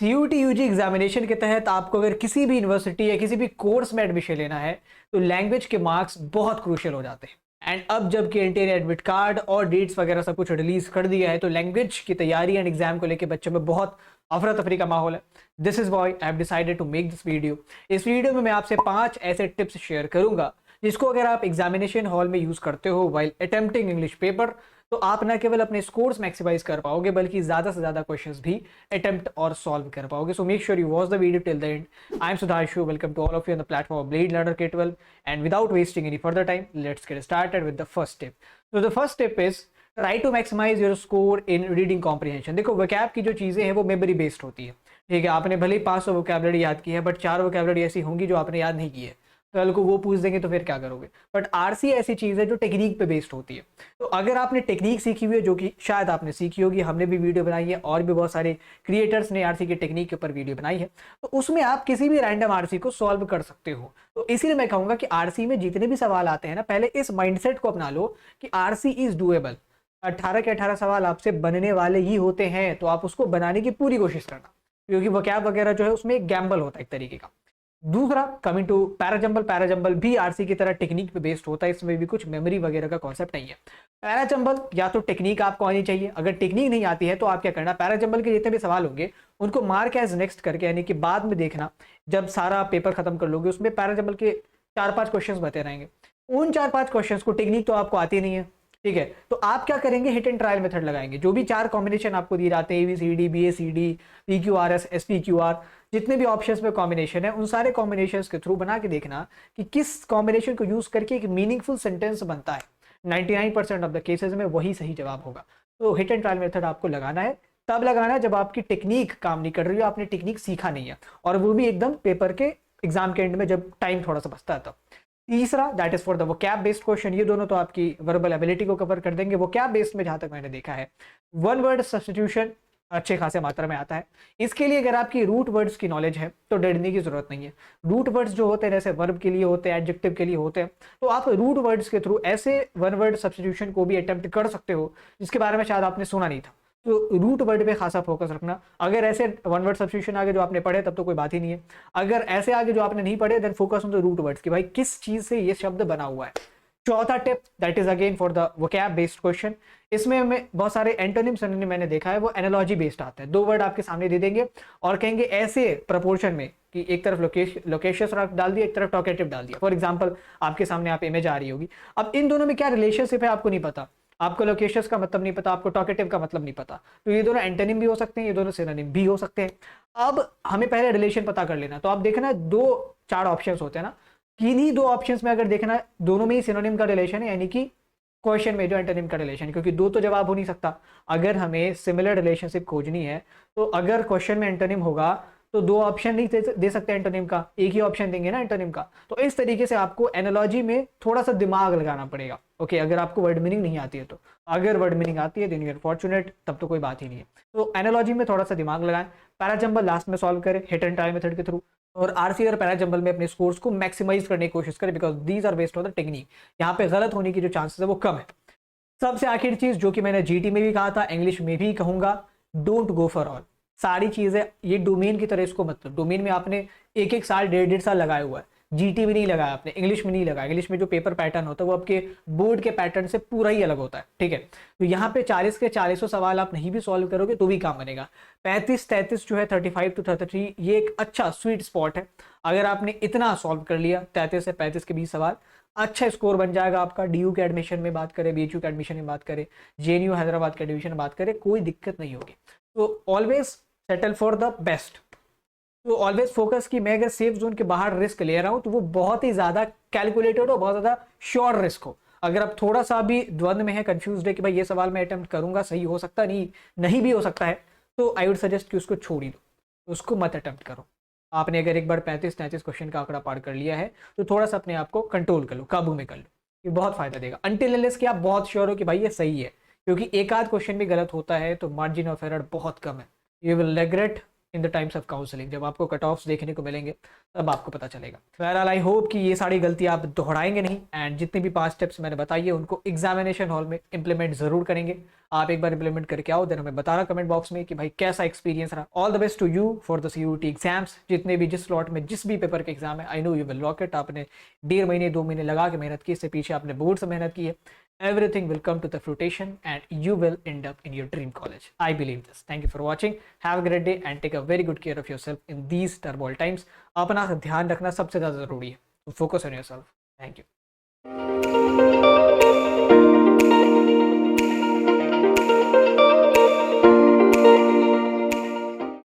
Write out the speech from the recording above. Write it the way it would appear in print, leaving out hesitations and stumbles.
CUT UG examination के तहत आपको अगर किसी भी यूनिवर्सिटी या किसी भी कोर्स में एडमिशन लेना है तो लैंग्वेज के मार्क्स बहुत क्रूशियल हो जाते हैं। एंड अब जबकि एनटीए ने एडमिट कार्ड और डेट्स वगैरह सब कुछ रिलीज कर दिया है तो लैंग्वेज की तैयारी एंड एग्जाम को लेकर बच्चों में बहुत अफरा तफरी का माहौल है। This is why I have decided to make this video. इस वीडियो में मैं आपसे 5 ऐसे टिप्स शेयर करूंगा जिसको अगर आप एग्जामिनेशन हॉल में यूज करते हो वाइल अटेम्प्टिंग इंग्लिश पेपर तो आप न केवल अपने स्कोर्स मैक्सिमाइज कर पाओगे बल्कि ज्यादा से ज्यादा क्वेश्चंस भी अटेम्प्ट और सॉल्व कर पाओगे। So make sure you watch the video till the end. I am Sudhanshu, welcome to all of you on the platform of Blade Learner K12 and without wasting any further time let's get started with the first tip. So the first tip is try to maximise your score in reading comprehension. देखो vocab की जो चीजें हैं वो memory based होती है, ठीक है। आपने भले ही 500 वोकैबुलरी याद की है बट 4 वोकैबुलरी ऐसी होंगी जो आपने याद नहीं की है, कल को वो पूछ देंगे तो फिर क्या करोगे। बट आरसी ऐसी चीज है जो टेक्निक पे बेस्ड होती है। तो अगर आपने टेक्निक सीखी हुई है, जो कि शायद आपने सीखी होगी, हमने भी वीडियो बनाई है और भी बहुत सारे क्रिएटर्स ने आरसी की टेक्निक के ऊपर वीडियो बनाई है, तो उसमें आप किसी भी रैंडम आरसी को सॉल्व कर सकते हो। तो इसीलिए मैं कहूंगा कि आरसी में जितने भी सवाल आते हैं ना, पहले इस माइंडसेट को अपना लो कि आरसी इज डूएबल। 18 के 18 सवाल आपसे बनने वाले ही होते हैं तो आप उसको बनाने की पूरी कोशिश करना, क्योंकि वोकैब वगैरह जो है उसमें एक गैम्बल होता है एक तरीके का। दूसरा, कमिंग टू पैराजंबल, पैराजंबल भी आरसी की तरह टेक्निक पे बेस्ड होता है, इसमें भी कुछ मेमोरी वगैरह का कॉन्सेप्ट नहीं है। पैराजंबल या तो टेक्निक आपको आनी चाहिए, अगर टेक्निक नहीं आती है तो आप क्या करना, पैराजंबल के जितने भी सवाल होंगे उनको मार्क एज नेक्स्ट करके, यानी कि बाद में देखना जब सारा पेपर खत्म कर लोगे उसमें पैराजंबल के 4-5 क्वेश्चन बते रहेंगे। उन 4-5 क्वेश्चन को टेक्निक तो आपको आती नहीं है, ठीक है, तो आप क्या करेंगे, हिट एंड ट्रायल मेथड लगाएंगे। जो भी 4 कॉम्बिनेशन आपको दिए जाते हैं, ABCD BACD PQRS SPQR, जितने भी ऑप्शंस में कॉम्बिनेशन है उन सारे कॉम्बिनेशंस के थ्रू बना के देखना कि किस कॉम्बिनेशन को यूज करके एक मीनिंगफुल सेंटेंस बनता है। 99% ऑफ द केसेस में वही सही जवाब होगा। तो हिट एंड ट्रायल मेथड आपको लगाना है, तब लगाना है जब आपकी टेक्निक काम नहीं कर रही हो, आपने टेक्निक सीखा नहीं है, और वो भी एकदम पेपर के एग्जाम के एंड में जब टाइम थोड़ा सा बचता है तब। तीसरा, that is for the vocab based question. ये दोनों तो आपकी वर्बल एबिलिटी को कवर कर देंगे। वोकैब बेस्ड में जहां तक मैंने देखा है, वन वर्ड सब्स्टिट्यूशन अच्छे खासे मात्रा में आता है। इसके लिए अगर आपकी रूट वर्ड्स की नॉलेज है तो डरने की जरूरत नहीं है। रूट वर्ड्स जो होते हैं जैसे वर्ब के लिए होते हैं, एडजेक्टिव के लिए होते हैं, तो आप रूट वर्ड्स के थ्रू ऐसे वन वर्ड सब्स्टिट्यूशन को भी अटेम्प्ट कर सकते हो जिसके बारे में शायद आपने सुना नहीं था। तो रूट वर्ड पे खासा फोकस रखना। अगर ऐसे वन वर्ड सब्स्टिट्यूशन आगे जो आपने पढ़े तब तो कोई बात ही नहीं है, अगर ऐसे आगे जो आपने नहीं पढ़े then focus on the root words कि भाई किस चीज से ये शब्द बना हुआ है। चौथा tip, that is again for the vocab based question. इसमें हमें बहुत सारे एंटोनिम सिनोनिम मैंने देखा है वो एनालॉजी बेस्ड आते हैं। 2 वर्ड आपके सामने दे देंगे और कहेंगे ऐसे प्रपोर्शन में कि एक तरफ लोकेशियस डाल दिया, एक तरफ टॉकेटिव डाल दिया। फॉर एग्जांपल आपके सामने आप इमेज आ रही होगी, अब इन दोनों में क्या रिलेशनशिप है आपको नहीं पता, आपको लोकेशियस का मतलब नहीं पता, आपको टॉकेटिव का मतलब नहीं पता, तो ये दोनों एंटोनिम भी हो सकते हैं, ये दोनों सिनोनिम भी हो सकते हैं। अब हमें पहले रिलेशन पता कर लेना। तो आप देखना 2-4 ऑप्शंस होते हैं ना, किन्हीं 2 ऑप्शंस में अगर देखना दोनों में ही सिनोनिम का रिलेशन है, यानी कि क्वेश्चन में जो एंटोनिम का रिलेशन है, क्योंकि 2 तो जवाब हो नहीं सकता। अगर हमें सिमिलर रिलेशनशिप खोजनी है तो अगर क्वेश्चन में एंटोनिम होगा तो 2 ऑप्शन नहीं दे सकते एंटोनिम का, एक ही ऑप्शन देंगे ना एंटोनिम का। तो इस तरीके से आपको एनालॉजी में थोड़ा सा दिमाग लगाना पड़ेगा। ओके, अगर आपको वर्ड मीनिंग नहीं आती है तो, अगर वर्ड मीनिंग आती है देन यू आर फॉर्चुनेट, तब तो कोई बात ही नहीं है। तो एनालॉजी में थोड़ा सा दिमाग लगाएं, पैराजंबल लास्ट में सॉल्व करें हिट एंड ट्रायल मेथड के थ्रू, और आरसी और पैराजंबल में अपने स्कोर्स को मैक्सिमाइज करने की कोशिश करें because these are based on the technique. यहाँ पे गलत होने की जो चांसेस है वो कम है। सबसे आखिर चीज जो कि मैंने जीटी में भी कहा था, इंग्लिश में भी कहूंगा, डोंट गो फॉर ऑल। सारी चीजें ये डोमेन की तरह इसको मतलब, डोमेन में आपने 1-1 साल 1.5 साल लगाया हुआ है, जीटी में नहीं लगाया आपने, इंग्लिश में नहीं लगाया। इंग्लिश में जो पेपर पैटर्न होता है वो आपके बोर्ड के पैटर्न से पूरा ही अलग होता है, ठीक है। तो यहाँ पे 40 के 40 सवाल आप नहीं भी सॉल्व करोगे तो भी काम बनेगा। 35-33 जो है 35 to 33 ये एक अच्छा स्वीट स्पॉट है। अगर आपने इतना सॉल्व कर लिया 33 से 35 के 20 सवाल, अच्छा स्कोर बन जाएगा आपका। डीयू के एडमिशन में बात करें, बीएचयू के एडमिशन में बात करें, जेएनयू हैदराबाद के एडमिशन में बात करें, कोई दिक्कत नहीं होगी। तो always settle for the best. तो ऑलवेज फोकस कि मैं अगर सेफ जोन के बाहर रिस्क ले रहा हूं तो वो बहुत ही ज्यादा कैलकुलेटेड हो, बहुत ज्यादा श्योर रिस्क हो। अगर आप थोड़ा सा भी द्वंद में है, कंफ्यूज है कि भाई ये सवाल मैं अटेम्प्ट करूंगा, सही हो सकता नहीं भी हो सकता है, तो आई वुड सजेस्ट कि उसको छोड़ ही दो, उसको मत अटेम्प्ट करो। आपने अगर एक बार 35-33 क्वेश्चन का आंकड़ा पार कर लिया है तो थोड़ा सा अपने आप को कंट्रोल कर लो, काबू में कर लो, ये बहुत फायदा देगा। अनटिल अनलेस कि आप बहुत श्योर हो कि भाई ये सही है, क्योंकि एक आध क्वेश्चन भी गलत होता है तो मार्जिन ऑफ एरर बहुत कम है। You will regret in the times of counselling. जब आपको कट ऑफ्स देखने को मिलेंगे तब आपको पता चलेगा। बहरहाल आई होप कि ये सारी गलती आप दोहराएंगे नहीं, एंड जितने भी 5 स्टेप्स मैंने बताइए उनको एग्जामिनेशन हॉल में इंप्लीमेंट जरूर करेंगे। आप एक बार इंप्लीमेंट करके आओ, देन हमें बताना कमेंट बॉक्स में कि भाई कैसा एक्सपीरियंस रहा। All the best to you for the CUET exams, जितने भी जिस स्लॉट में जिस भी पेपर के एग्जाम है, I know you will rock it. आपने 1.5 महीने 2 महीने लगा के मेहनत की, इससे पीछे आपने बोर्ड से मेहनत की है। Everything will come to the fruition and you will end up in your dream college. I believe this. Thank you for watching. Have a great day and take a very good care of yourself in these turmoil times. अपना ध्यान रखना सबसे ज़्यादा ज़रूरी है. So focus on yourself. Thank you.